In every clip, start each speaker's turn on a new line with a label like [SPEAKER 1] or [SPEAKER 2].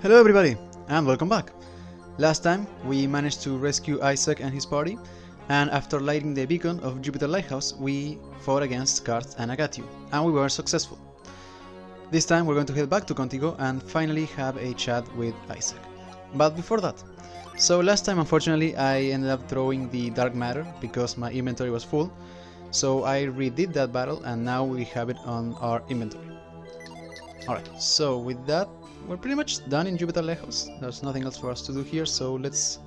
[SPEAKER 1] Hello everybody, and welcome back. Last time we managed to rescue Isaac and his party, and after lighting the beacon of Jupiter Lighthouse, we fought against Garth and Agatio, and we were successful. This time we're going to head back to Contigo and finally have a chat with Isaac. But before that, so last time unfortunately I ended up throwing the dark matter because my inventory was full, so I redid that battle and now we have it on our inventory. Alright, so with that, we're pretty much done in Jupiter Lighthouse. There's nothing else for us to do here, so let's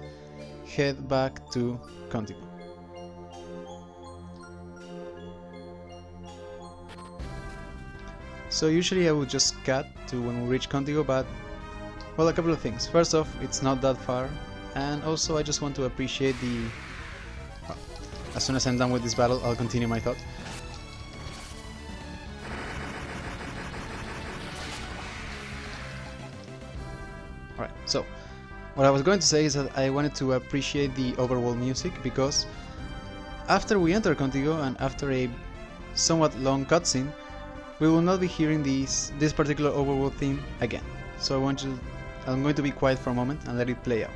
[SPEAKER 1] head back to Contigo. So usually I would just cut to when we reach Contigo, but well, a couple of things. First off, it's not that far, and also I just want to appreciate the... Well, as soon as I'm done with this battle, I'll continue my thought. Alright, so what I was going to say is that I wanted to appreciate the overworld music, because after we enter Contigo and after a somewhat long cutscene, we will not be hearing this particular overworld theme again. So I'm going to be quiet for a moment and let it play out.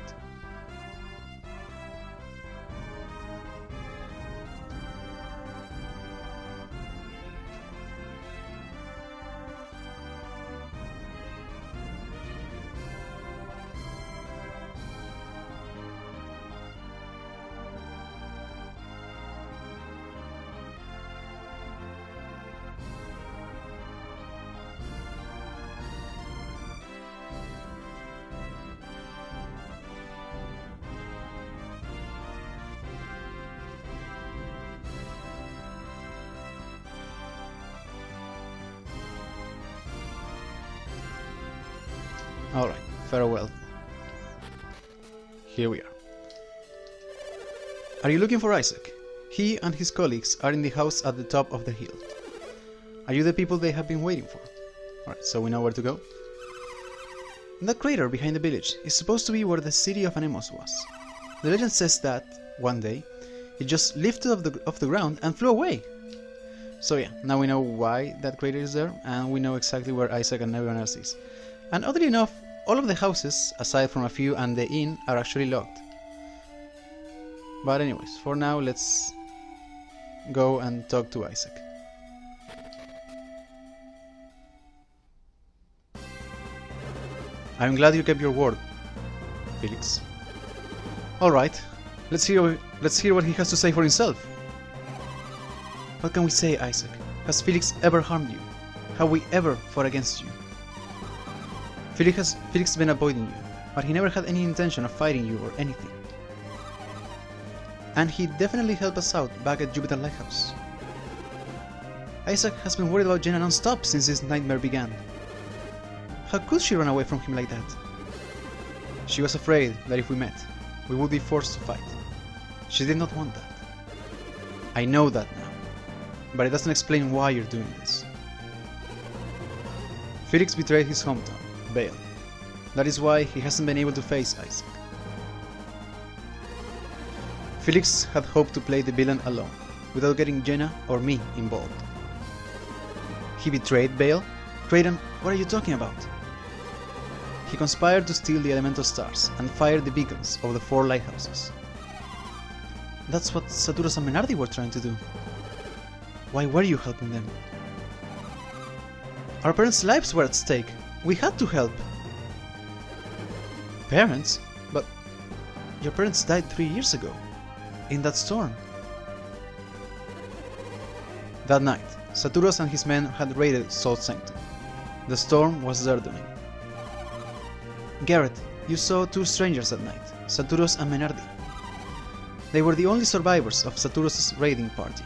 [SPEAKER 1] Alright, farewell. Here we are. Are you looking for Isaac? He and his colleagues are in the house at the top of the hill. Are you the people they have been waiting for? Alright, so we know where to go. That crater behind the village is supposed to be where the city of Anemos was. The legend says that, one day, it just lifted off the ground and flew away. So yeah, now we know why that crater is there, and we know exactly where Isaac and everyone else is. And oddly enough, all of the houses, aside from a few and the inn, are actually locked. But anyways, for now let's go and talk to Isaac. I'm glad you kept your word, Felix. Alright, let's hear what he has to say for himself. What can we say, Isaac? Has Felix ever harmed you? Have we ever fought against you? Felix has been avoiding you, but he never had any intention of fighting you or anything. And he definitely helped us out back at Jupiter Lighthouse. Isaac has been worried about Jenna non-stop since this nightmare began. How could she run away from him like that? She was afraid that if we met, we would be forced to fight. She did not want that. I know that now, but it doesn't explain why you're doing this. Felix betrayed his hometown, Vale. That is why he hasn't been able to face Isaac. Felix had hoped to play the villain alone, without getting Jenna or me involved. He betrayed Vale? Kraden, what are you talking about? He conspired to steal the elemental stars and fire the beacons of the 4 lighthouses. That's what Saturos and Menardi were trying to do. Why were you helping them? Our parents' lives were at stake. We had to help. Parents? But your parents died 3 years ago, in that storm. That night, Saturos and his men had raided Salt Sanctum. The storm was their doing. Garrett, you saw 2 strangers that night, Saturos and Menardi. They were the only survivors of Saturos' raiding party.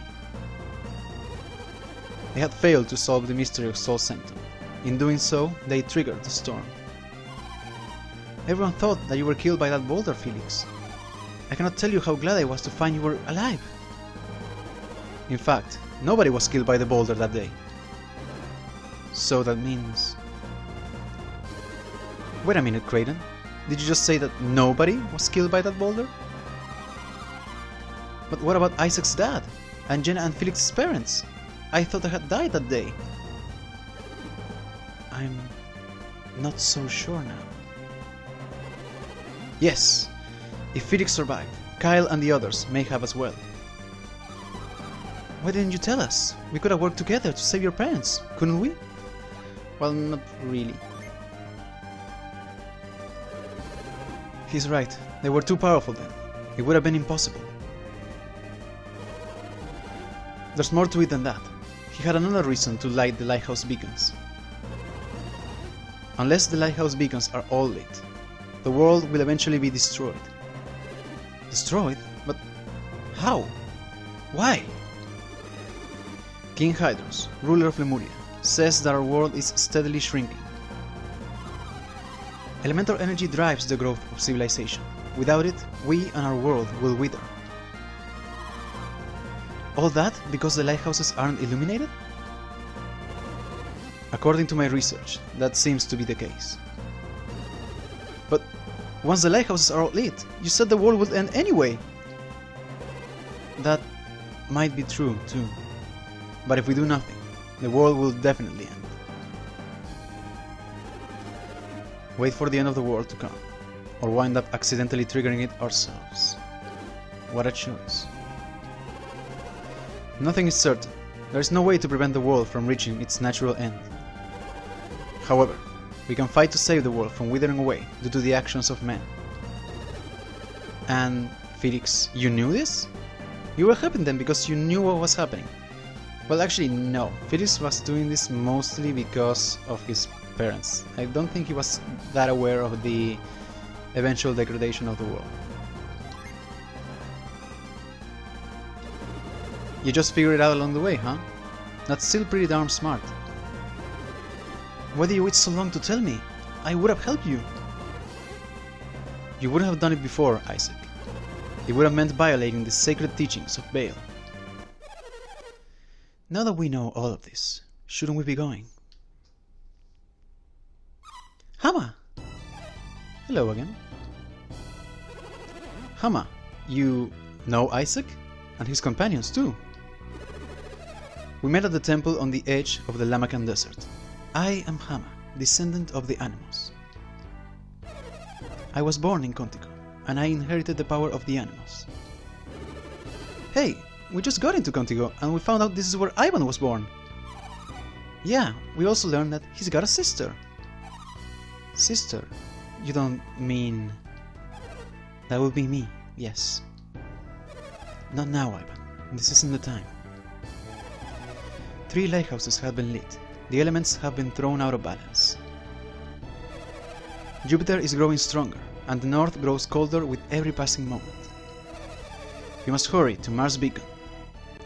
[SPEAKER 1] They had failed to solve the mystery of Salt Sanctum. In doing so, they triggered the storm. Everyone thought that you were killed by that boulder, Felix. I cannot tell you how glad I was to find you were alive. In fact, nobody was killed by the boulder that day. So that means... Wait a minute, Kraden. Did you just say that nobody was killed by that boulder? But what about Isaac's dad? And Jenna and Felix's parents? I thought they had died that day. I'm not so sure now. Yes, if Felix survived, Kyle and the others may have as well. Why didn't you tell us? We could have worked together to save your parents, couldn't we? Well, not really. He's right, they were too powerful then. It would have been impossible. There's more to it than that. He had another reason to light the lighthouse beacons. Unless the lighthouse beacons are all lit, the world will eventually be destroyed. Destroyed? But how? Why? King Hydros, ruler of Lemuria, says that our world is steadily shrinking. Elemental energy drives the growth of civilization. Without it, we and our world will wither. All that because the lighthouses aren't illuminated? According to my research, that seems to be the case. But once the lighthouses are all lit, you said the world would end anyway! That might be true too. But if we do nothing, the world will definitely end. Wait for the end of the world to come, or wind up accidentally triggering it ourselves. What a choice. Nothing is certain. There is no way to prevent the world from reaching its natural end. However, we can fight to save the world from withering away due to the actions of men. And Felix, you knew this? You were helping them because you knew what was happening. Well, actually, no. Felix was doing this mostly because of his parents. I don't think he was that aware of the eventual degradation of the world. You just figured it out along the way, huh? That's still pretty darn smart. Why did you wait so long to tell me? I would have helped you. You wouldn't have done it before, Isaac. It would have meant violating the sacred teachings of Baal. Now that we know all of this, shouldn't we be going? Hama! Hello again. Hama, you know Isaac? And his companions too. We met at the temple on the edge of the Lamakan desert. I am Hama, descendant of the animals. I was born in Contigo, and I inherited the power of the animals. Hey, we just got into Contigo, and we found out this is where Ivan was born. Yeah, we also learned that he's got a sister. Sister? You don't mean... That would be me, yes. Not now, Ivan. This isn't the time. 3 lighthouses have been lit. The elements have been thrown out of balance. Jupiter is growing stronger, and the north grows colder with every passing moment. We must hurry to Mars Beacon,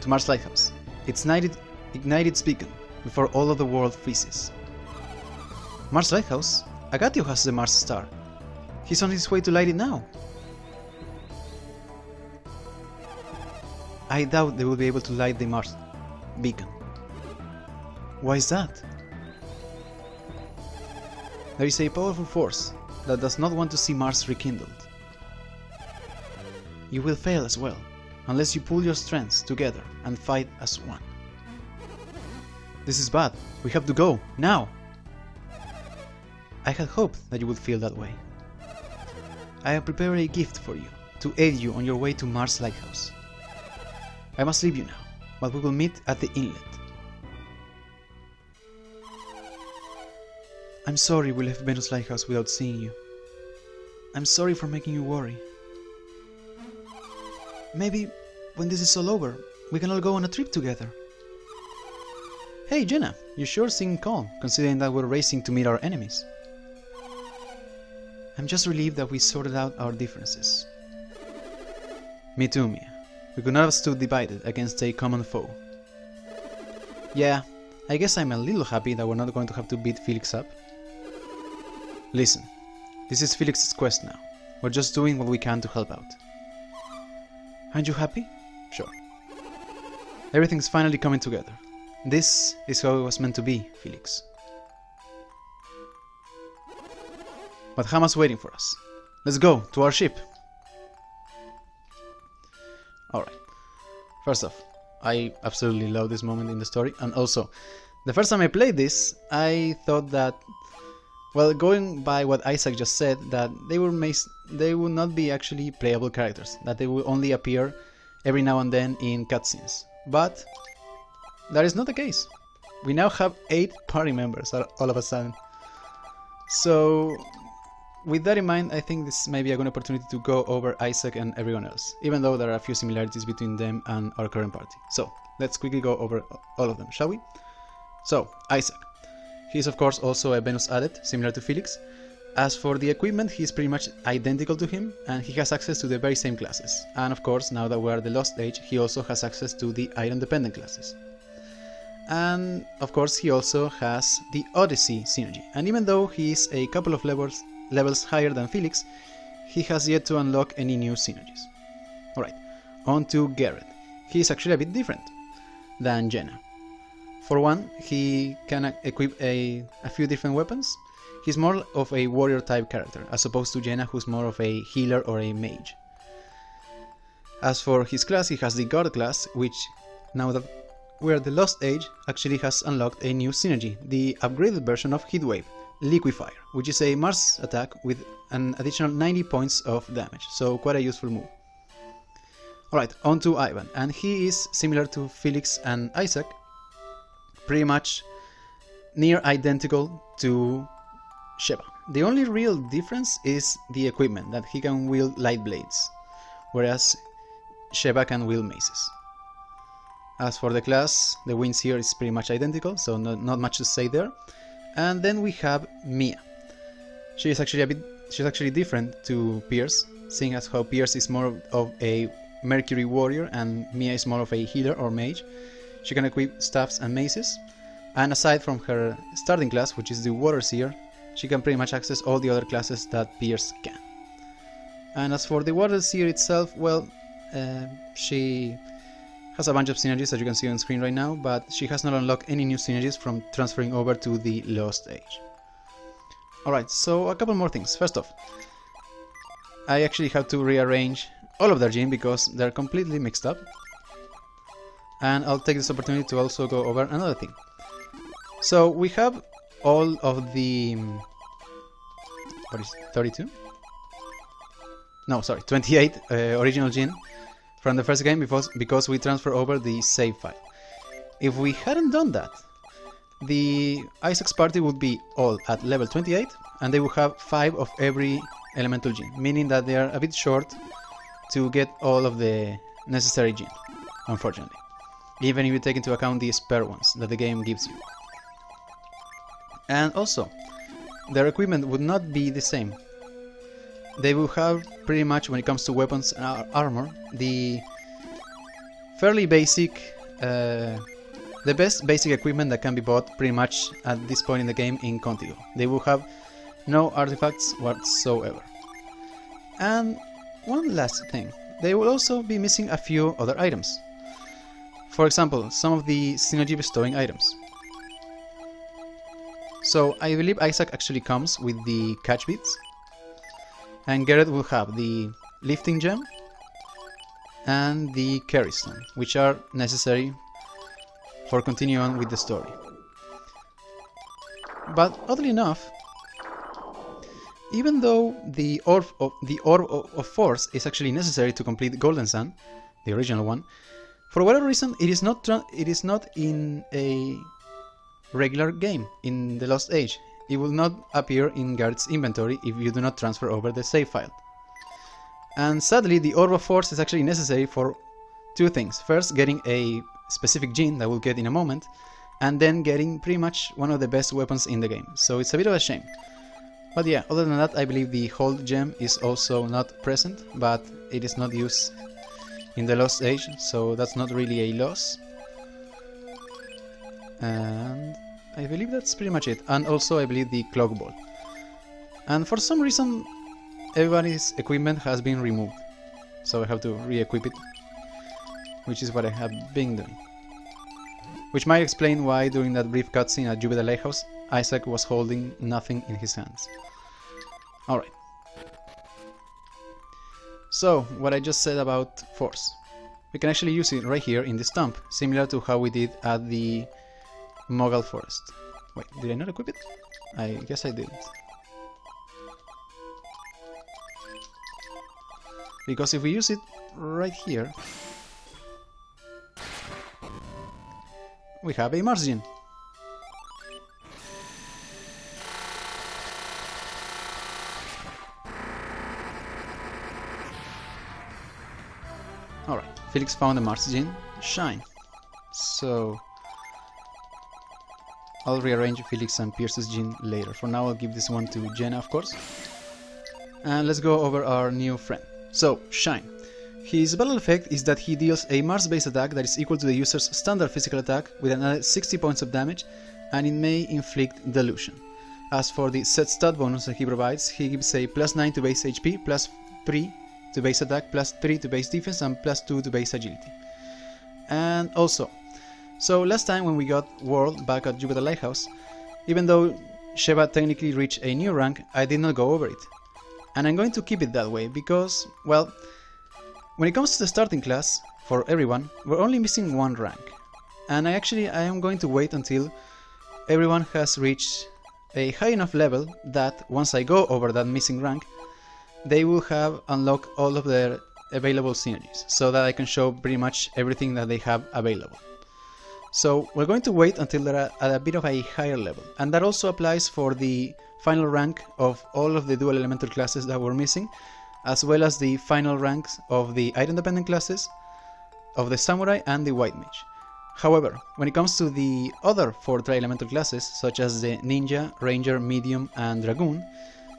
[SPEAKER 1] to Mars Lighthouse. Ignite its beacon before all of the world freezes. Mars Lighthouse? Agatio has the Mars star. He's on his way to light it now. I doubt they will be able to light the Mars beacon. Why is that? There is a powerful force that does not want to see Mars rekindled. You will fail as well, unless you pull your strengths together and fight as one. This is bad. We have to go, now! I had hoped that you would feel that way. I have prepared a gift for you, to aid you on your way to Mars Lighthouse. I must leave you now, but we will meet at the inlet. I'm sorry we left Venus Lighthouse without seeing you. I'm sorry for making you worry. Maybe, when this is all over, we can all go on a trip together. Hey Jenna, you sure seem calm, considering that we're racing to meet our enemies. I'm just relieved that we sorted out our differences. Me too, Mia. We could not have stood divided against a common foe. Yeah, I guess I'm a little happy that we're not going to have to beat Felix up. Listen, this is Felix's quest now. We're just doing what we can to help out. Aren't you happy? Sure. Everything's finally coming together. This is how it was meant to be, Felix. But Hama's waiting for us. Let's go, to our ship! Alright. First off, I absolutely love this moment in the story, and also, the first time I played this, I thought that Well, going by what Isaac just said, that they would not be actually playable characters, that they will only appear every now and then in cutscenes. But that is not the case. We now have 8 party members all of a sudden. So with that in mind, I think this may be a good opportunity to go over Isaac and everyone else, even though there are a few similarities between them and our current party. So let's quickly go over all of them, shall we? So, Isaac. He is of course also a Venus adept, similar to Felix. As for the equipment, he is pretty much identical to him, and he has access to the very same classes. And of course, now that we are the Lost Age, he also has access to the item-dependent classes. And of course, he also has the Odyssey synergy. And even though he is a couple of levels higher than Felix, he has yet to unlock any new synergies. Alright, on to Garrett. He is actually a bit different than Jenna. For one, he can equip a few different weapons. He's more of a warrior type character, as opposed to Jenna, who's more of a healer or a mage. As for his class, he has the guard class, which, now that we're the Lost Age, actually has unlocked a new synergy, the upgraded version of Heatwave, Liquifier, which is a Mars attack with an additional 90 points of damage, so quite a useful move. Alright, on to Ivan, and he is similar to Felix and Isaac, pretty much near identical to Sheba. The only real difference is the equipment, that he can wield light blades, whereas Sheba can wield maces. As for the class, the wings here is pretty much identical, so not much to say there. And then we have Mia. She's actually different to Pierce, seeing as how Pierce is more of a Mercury warrior and Mia is more of a healer or mage. She can equip staffs and maces, and aside from her starting class, which is the Water Seer, she can pretty much access all the other classes that Pierce can. And as for the Water Seer itself, well, she has a bunch of synergies that you can see on screen right now, but she has not unlocked any new synergies from transferring over to the Lost Age. Alright, so a couple more things. First off, I actually have to rearrange all of their gym because they're completely mixed up. And I'll take this opportunity to also go over another thing. So we have all of the... what is it, 32? No, sorry, 28 original gin from the first game because we transfer over the save file. If we hadn't done that, the Isaac's party would be all at level 28 and they would have 5 of every elemental gin, meaning that they are a bit short to get all of the necessary gin, unfortunately. Even if you take into account the spare ones that the game gives you. And also, their equipment would not be the same. They will have pretty much, when it comes to weapons and armor, the fairly basic, the best basic equipment that can be bought pretty much at this point in the game in Contigo. They will have no artifacts whatsoever. And one last thing, they will also be missing a few other items. For example, some of the synergy bestowing items. So I believe Isaac actually comes with the catch beads, and Garrett will have the lifting gem and the carry stone, which are necessary for continuing on with the story. But oddly enough, even though the orb of force is actually necessary to complete Golden Sun, the original one, for whatever reason it is not in a regular game in the Lost Age. It will not appear in Garrett's inventory if you do not transfer over the save file. And sadly, the Orb of Force is actually necessary for two things. First, getting a specific gene that we'll get in a moment, and then getting pretty much one of the best weapons in the game. So it's a bit of a shame. But yeah, other than that, I believe the Hold gem is also not present, but it is not used in the Lost Age, so that's not really a loss. And I believe that's pretty much it. And also I believe the Clock Ball. And for some reason everybody's equipment has been removed, so I have to re-equip it, which is what I have been doing. Which might explain why during that brief cutscene at Jupiter Lighthouse, Isaac was holding nothing in his hands. Alright. So, what I just said about Force. We can actually use it right here in the stump, similar to how we did at the Mogal Forest. Wait, did I not equip it? I guess I didn't. because if we use it right here, we have a Mars Gene. Alright, Felix found a Mars Gene, Shine. So I'll rearrange Felix and Pierce's gene later. For now I'll give this one to Jenna, of course. And let's go over our new friend. So, Shine. His battle effect is that he deals a Mars-based attack that is equal to the user's standard physical attack with another 60 points of damage, and it may inflict Delusion. As for the set stat bonus that he provides, he gives a +9 to base HP, +3 to base attack, +3 to base defense, and +2 to base agility. And also, so last time when we got World back at Jupiter Lighthouse, even though Sheva technically reached a new rank, I did not go over it. And I'm going to keep it that way because, well, when it comes to the starting class, for everyone, we're only missing one rank. And I am going to wait until everyone has reached a high enough level that once I go over that missing rank, they will have unlocked all of their available synergies, so that I can show pretty much everything that they have available. So we're going to wait until they're at a bit of a higher level, and that also applies for the final rank of all of the dual elemental classes that were missing, as well as the final ranks of the item dependent classes, of the samurai and the white mage. However, when it comes to the other 4 tri-elemental classes, such as the ninja, ranger, medium and dragoon,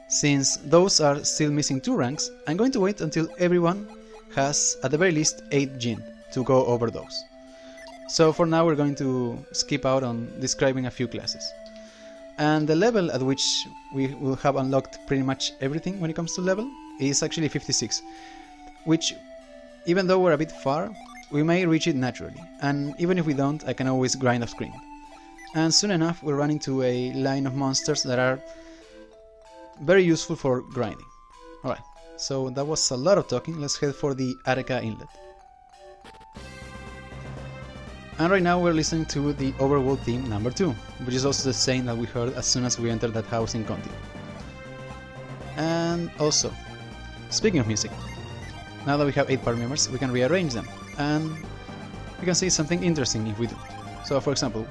[SPEAKER 1] since those are still missing 2 ranks, I'm going to wait until everyone has at the very least 8 Jin to go over those. So for now we're going to skip out on describing a few classes. And the level at which we will have unlocked pretty much everything when it comes to level is actually 56, which, even though we're a bit far, we may reach it naturally, and even if we don't, I can always grind off screen. And soon enough we'll run into a line of monsters that are very useful for grinding. Alright, so that was a lot of talking. Let's head for the Attica Inlet. And right now we're listening to the Overworld theme number 2, which is also the same that we heard as soon as we entered that house in Conti. And also, speaking of music, now that we have 8 party members, we can rearrange them, and we can see something interesting if we do. So for example,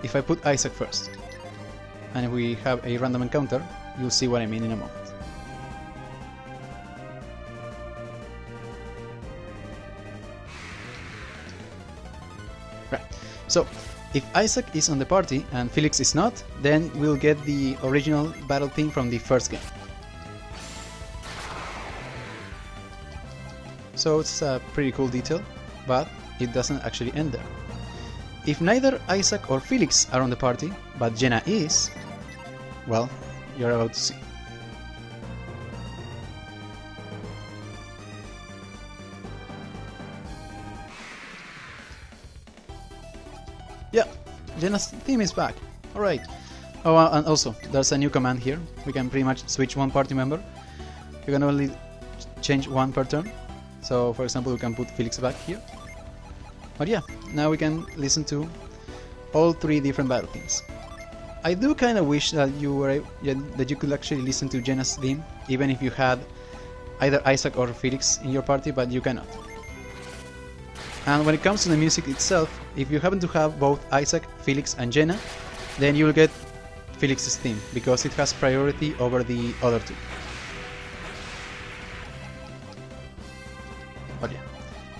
[SPEAKER 1] if I put Isaac first, and if we have a random encounter, you'll see what I mean in a moment. Right, so if Isaac is on the party and Felix is not, then we'll get the original battle theme from the first game. So it's a pretty cool detail, but it doesn't actually end there. If neither Isaac or Felix are on the party, but Jenna is, well, you're about to see. Yeah, Jenna's theme is back. Alright. Oh, and also, there's a new command here. We can pretty much switch one party member. We can only change one per turn. So, for example, we can put Felix back here. But yeah, now we can listen to all 3 different battle themes. I do kind of wish that you could actually listen to Jenna's theme, even if you had either Isaac or Felix in your party, but you cannot. And when it comes to the music itself, if you happen to have both Isaac, Felix and Jenna, then you will get Felix's theme, because it has priority over the other 2. But yeah.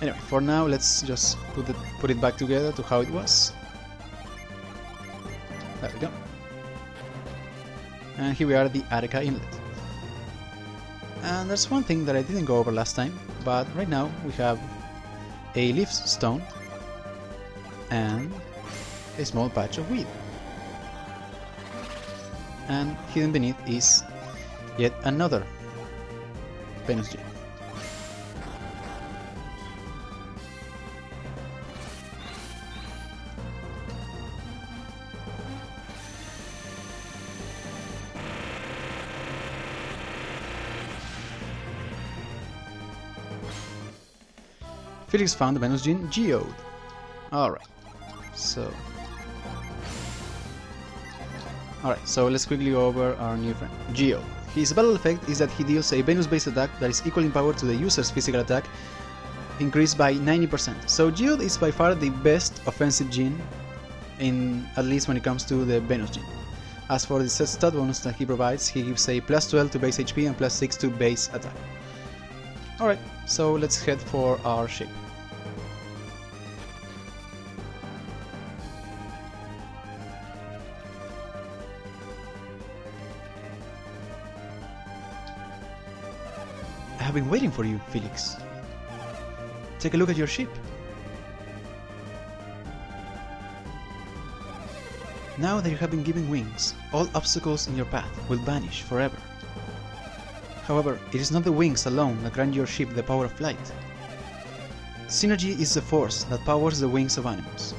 [SPEAKER 1] Anyway, for now let's just put it back together to how it was. There we go. And here we are at the Attica Inlet. And there's one thing that I didn't go over last time, but right now we have a leaf stone and a small patch of weed. And hidden beneath is yet another Venus gem. Felix found the Venus gene Geode. Alright, so let's quickly go over our new friend, Geode. His battle effect is that he deals a Venus-based attack that is equal in power to the user's physical attack, increased by 90%. So Geode is by far the best offensive Jin, at least when it comes to the Venus Jin. As for the stat bonus that he provides, he gives a plus 12 to base HP and plus 6 to base attack. Alright, so let's head for our ship. I have been waiting for you, Felix. Take a look at your ship. Now that you have been given wings, all obstacles in your path will vanish forever. However, it is not the wings alone that grant your ship the power of flight. Synergy is the force that powers the wings of animals.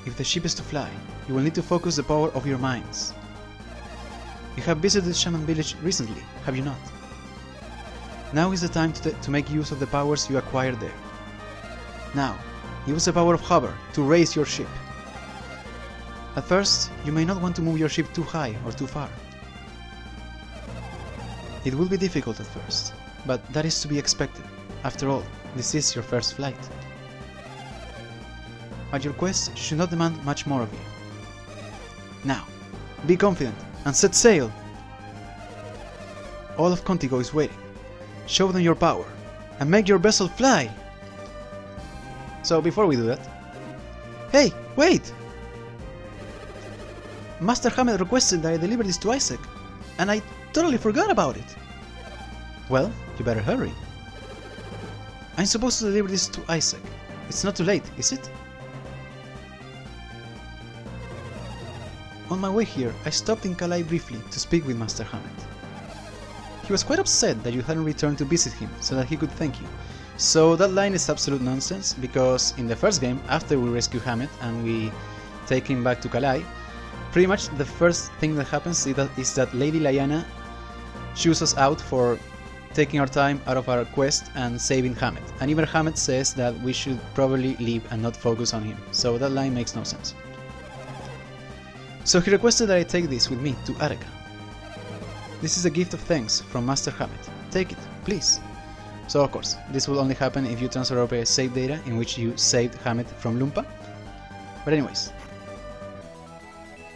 [SPEAKER 1] If the ship is to fly, you will need to focus the power of your minds. You have visited Shaman Village recently, have you not? Now is the time to make use of the powers you acquired there. Now, use the power of hover to raise your ship. At first, you may not want to move your ship too high or too far. It will be difficult at first, but that is to be expected. After all, this is your first flight. But your quest should not demand much more of you. Now, be confident and set sail! All of Contigo is waiting. Show them your power, and make your vessel fly! So before we do that... Hey, wait! Master Hamed requested that I deliver this to Isaac, and I totally forgot about it. Well, you better hurry. I'm supposed to deliver this to Isaac. It's not too late, is it? On my way here, I stopped in Kalai briefly to speak with Master Hamed. He was quite upset that you hadn't returned to visit him so that he could thank you. So that line is absolute nonsense, because in the first game, after we rescue Hamed and we take him back to Kalai, pretty much the first thing that happens is that Lady Lyanna chews us out for taking our time out of our quest and saving Hamed. And even Hamed says that we should probably leave and not focus on him, so that line makes no sense. So he requested that I take this with me to Attica. This is a gift of thanks from Master Hamed. Take it, please. So of course, this will only happen if you transfer over save data in which you saved Hamed from Lumpa. But anyways,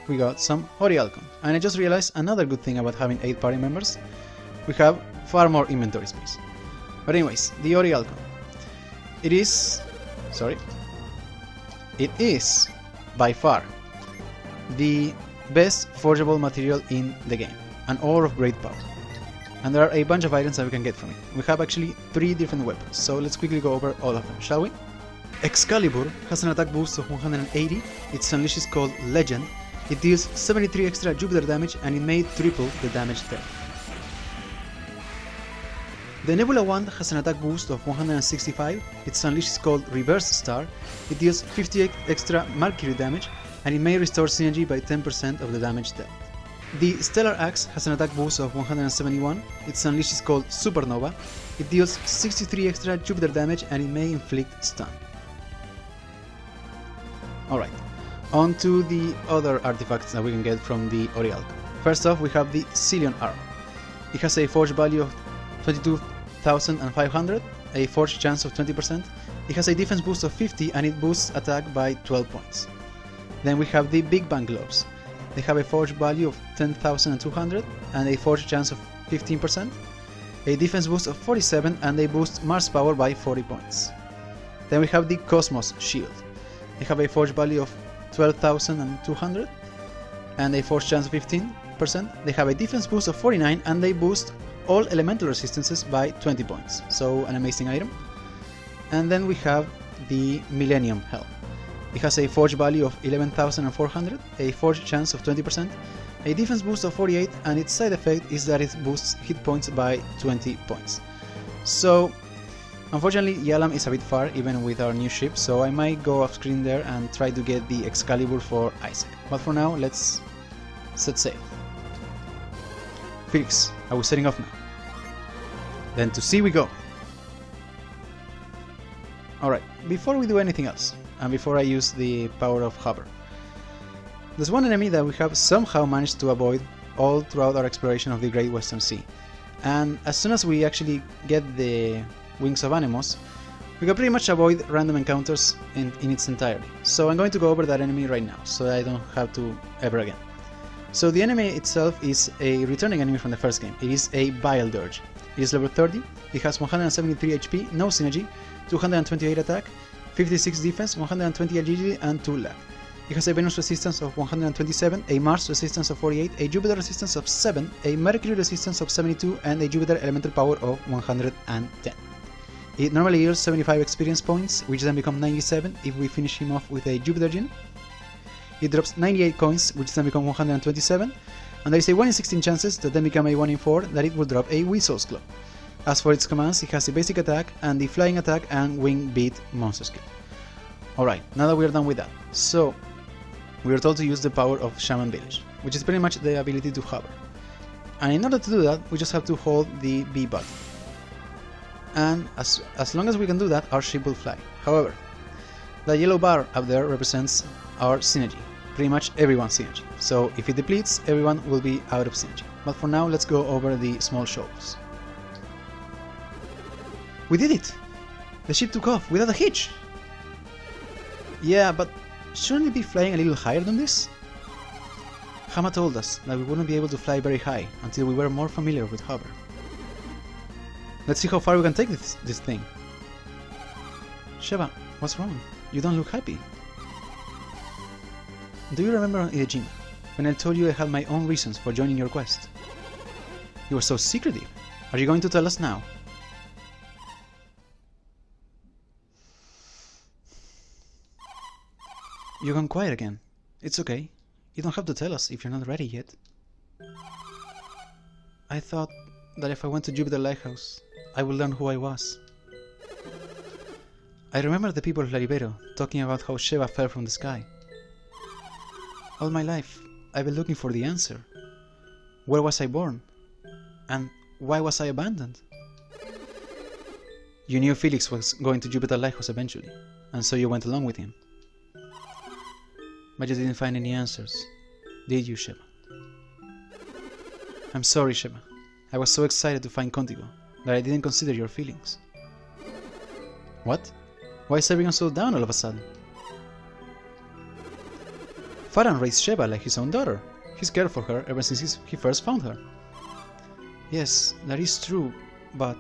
[SPEAKER 1] we got some Orialcon, and I just realized another good thing about having 8 party members. We have far more inventory space. But anyways, the Orialcon. It is by far the best forgeable material in the game, an ore of great power. And there are a bunch of items that we can get from it. We have actually 3 different weapons, so let's quickly go over all of them, shall we? Excalibur has an attack boost of 180, its unleash is called Legend, it deals 73 extra Jupiter damage and it may triple the damage dealt. The Nebula Wand has an attack boost of 165, its unleash is called Reverse Star, it deals 58 extra Mercury damage and it may restore synergy by 10% of the damage dealt. The Stellar Axe has an attack boost of 171, its unleash is called Supernova, it deals 63 extra Jupiter damage and it may inflict stun. Alright, on to the other artifacts that we can get from the Orialcon. First off, we have the Cillian Armor. It has a forge value of 22,500, a forge chance of 20%, it has a defense boost of 50 and it boosts attack by 12 points. Then we have the Big Bang Gloves. They have a forge value of 10,200 and a forge chance of 15%, a defense boost of 47 and they boost Mars power by 40 points. Then we have the Cosmos Shield. They have a forge value of 12,200 and a force chance of 15%. They have a defense boost of 49 and they boost all elemental resistances by 20 points, so an amazing item. And then we have the Millennium Helm. It has a forge value of 11,400, a forge chance of 20%, a defense boost of 48 and its side effect is that it boosts hit points by 20 points. So unfortunately Yalam is a bit far even with our new ship, so I might go off screen there and try to get the Excalibur for Isaac. But for now, let's set sail. Felix, are we setting off now? Then to sea we go! Alright, before we do anything else, and before I use the power of hover, there's one enemy that we have somehow managed to avoid all throughout our exploration of the Great Western Sea. And as soon as we actually get the Wings of Animus, we can pretty much avoid random encounters in its entirety. So I'm going to go over that enemy right now, so that I don't have to ever again. So the enemy itself is a returning enemy from the first game. It is a Bile Dirge. It is level 30, it has 173 HP, no synergy, 228 attack, 56 defense, 120 agility and 2 lag. It has a Venus resistance of 127, a Mars resistance of 48, a Jupiter resistance of 7, a Mercury resistance of 72 and a Jupiter elemental power of 110. It normally yields 75 experience points, which then become 97 if we finish him off with a Jupiter Gin. It drops 98 coins, which then become 127, and there is a 1 in 16 chances that then become a 1 in 4 that it will drop a Weasel's Claw. As for its commands, it has the basic attack and the flying attack and wing beat monster skill. Alright, now that we are done with that, so we are told to use the power of Shaman Village, which is pretty much the ability to hover. And in order to do that, we just have to hold the B button. And as long as we can do that, our ship will fly. However, the yellow bar up there represents our synergy, pretty much everyone's synergy. So if it depletes, everyone will be out of synergy. But for now, let's go over the small shoals. We did it! The ship took off without a hitch! Yeah, but shouldn't it be flying a little higher than this? Hama told us that we wouldn't be able to fly very high until we were more familiar with hover. Let's see how far we can take this thing. Sheba, what's wrong? You don't look happy. Do you remember on Iejima, when I told you I had my own reasons for joining your quest? You were so secretive. Are you going to tell us now? You gone quiet again. It's okay. You don't have to tell us if you're not ready yet. I thought that if I went to Jupiter Lighthouse, I would learn who I was. I remember the people of Laribero talking about how Sheba fell from the sky. All my life, I've been looking for the answer. Where was I born? And why was I abandoned? You knew Felix was going to Jupiter Lighthouse eventually, and so you went along with him. But you didn't find any answers, did you, Sheba? I'm sorry, Sheba. I was so excited to find Contigo that I didn't consider your feelings. What? Why is everyone so down all of a sudden? Farhan raised Sheba like his own daughter. He's cared for her ever since he first found her. Yes, that is true, but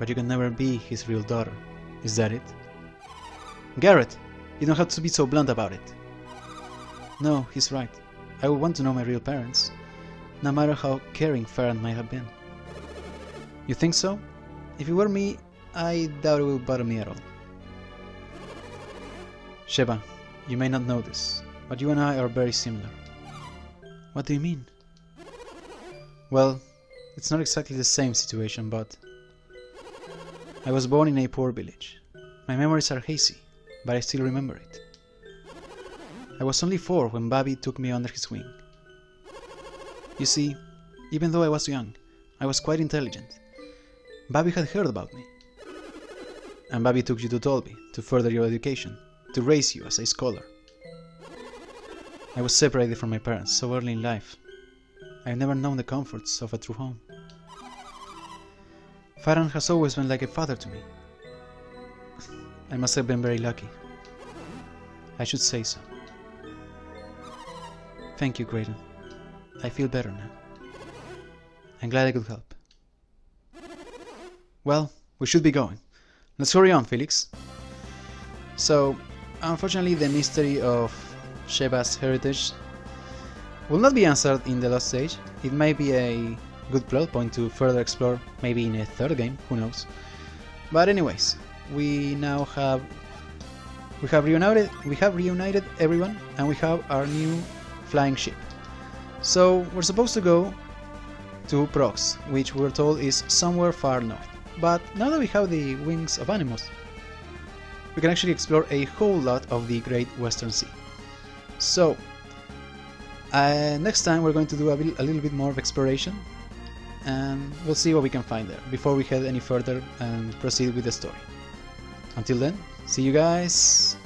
[SPEAKER 1] you can never be his real daughter. Is that it? Garrett, you don't have to be so blunt about it. No, he's right. I would want to know my real parents, no matter how caring Farhan might have been. You think so? If it were me, I doubt it would bother me at all. Sheba, you may not know this, but you and I are very similar. What do you mean? Well, it's not exactly the same situation, but I was born in a poor village. My memories are hazy, but I still remember it. I was only 4 when Bobby took me under his wing. You see, even though I was young, I was quite intelligent. Bobby had heard about me. And Bobby took you to Tolby to further your education, to raise you as a scholar. I was separated from my parents so early in life. I've never known the comforts of a true home. Farhan has always been like a father to me. I must have been very lucky. I should say so. Thank you, Graydon. I feel better now. I'm glad I could help. Well, we should be going. Let's hurry on, Felix. So, unfortunately, the mystery of Sheba's heritage will not be answered in the last stage. It may be a good plot point to further explore, maybe in a third game, who knows. But anyways, we have reunited everyone, and we have our new flying ship. So we're supposed to go to Prox, which we're told is somewhere far north. But now that we have the Wings of Animus, we can actually explore a whole lot of the Great Western Sea. So, next time we're going to do a little bit more of exploration, and we'll see what we can find there before we head any further and proceed with the story. Until then, see you guys